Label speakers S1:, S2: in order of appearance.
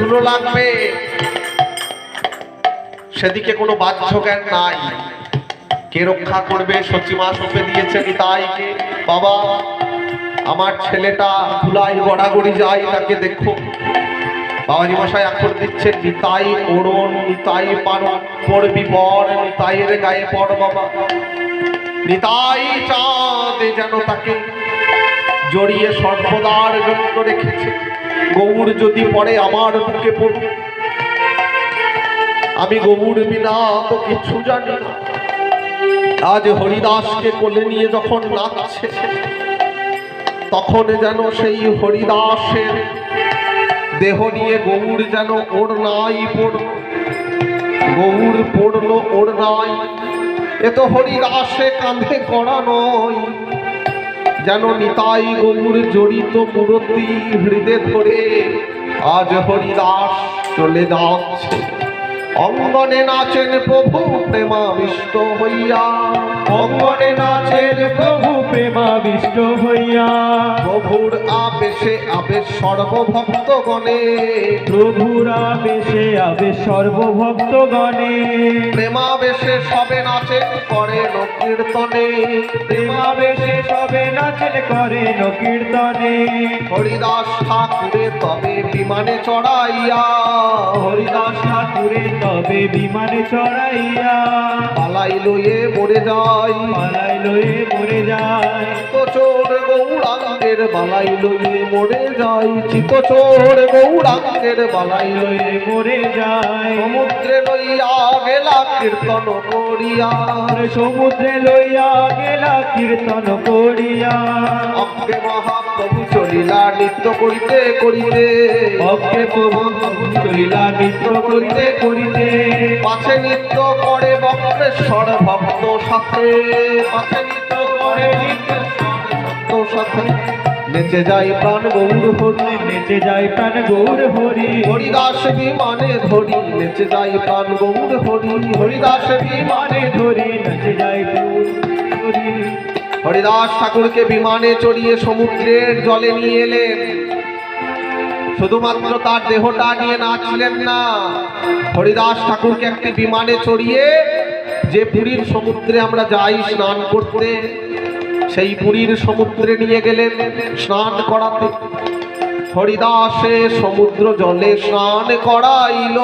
S1: ধুলো লাগবে সেদিকে কোনো বাহ্য জ্ঞান নাই। কে রক্ষা করবে? সচিমা সঁপে দিয়েছে নিতাইকে। বাবা, আমার ছেলেটা ধুলায় গড়াগড়ি যায়, তাকে দেখো। বাবাজি মশাই আক্ষর দিচ্ছেন, নিতাই ওড়ন, নিতাই পালন, পড়বি বর, নিতাইয়ের গায়ে পড় বাবা। নিতাই চাঁদ যেন তাকে জড়িয়ে সর্বদার জন্য রেখেছে। গৌর যদি পড়ে আমার বুকে পড়ুক, আমি গৌর বিনা তো কিছু জানি না। আজ হরিদাসকে কোলে নিয়ে যখন নাচছে, তখন যেন সেই হরিদাসের দেহ নিয়ে গৌর যেন ওর নাই পড়ল, গৌর পড়ল ওর নাই। এ তো হরিদাসে কাঁধে করা নয়, যেন নিতাই গৌর জড়িত মূরতি হৃদয়ে ধরে আজ হরিদাস চলে যাচ্ছে। অঙ্গনে নাচেন প্রভু প্রেমাবিষ্ট হইয়া,
S2: অঙ্গনে নাচেন প্রভু প্রেমাবিষ্ট হইয়া।
S1: প্রভুর আবেশে আবেশ সর্বভক্তগণে,
S2: প্রভুর আবেশে আবেশ সর্বভক্তগণে।
S1: প্রেমাবেশে সবে নাচেন করেন কীর্তনে,
S2: প্রেমাবেশে সবে নাচেন করেন কীর্তনে।
S1: হরিদাস ঠাকুরে তবে বিমানে চড়াইয়া,
S2: হরিদাস ঠাকুরে তবে বিমানে চড়াইয়া।
S1: পালাই লয়ে মরে যায়,
S2: পালাই লয়ে মরে যায়।
S1: চিত্তচোর গৌরাঙ্গের বালাই লয়ে মরে যায়, চিত্তচোর গৌরাঙ্গের বালাই লয়ে
S2: মরে যায়।
S1: সমুদ্রে লইয়া গেলা কীর্তন করিয়া,
S2: সমুদ্রে লইয়া গেলা কীর্তন করিয়া।
S1: অজ্ঞে মহাপ্রভু চলিলা নৃত্য করিতে করিতে,
S2: অজ্ঞে প্রভু চলিলা নৃত্য করিতে করিতে।
S1: পাছে নৃত্য করে বক্রেশ্বর ভক্ত সাথে, পাছে নৃত্য করে ভক্ত সাথে। নেচে যায় প্রাণ গৌর হরি,
S2: নেচে যায় প্রাণ গৌর হরি।
S1: হরিদাস বিমানে ধরি নেচে যায় প্রাণ গৌর হরি, হরিদাস বিমানে
S2: ধরি নেচে যায় গৌর হরি।
S1: হরিদাস ঠাকুরকে বিমানে চড়িয়ে সমুদ্রের জলে নিয়ে এলেন। শুধুমাত্র তার দেহটা নিয়ে নাচলেন না, হরিদাস ঠাকুরকে একটি বিমানে চড়িয়ে যে পুরীর সমুদ্রে আমরা যাই স্নান করতে, সেই পুরীর সমুদ্রে নিয়ে গেলেন স্নান করাতে। হরিদাসে সমুদ্র জলে স্নান করাইল।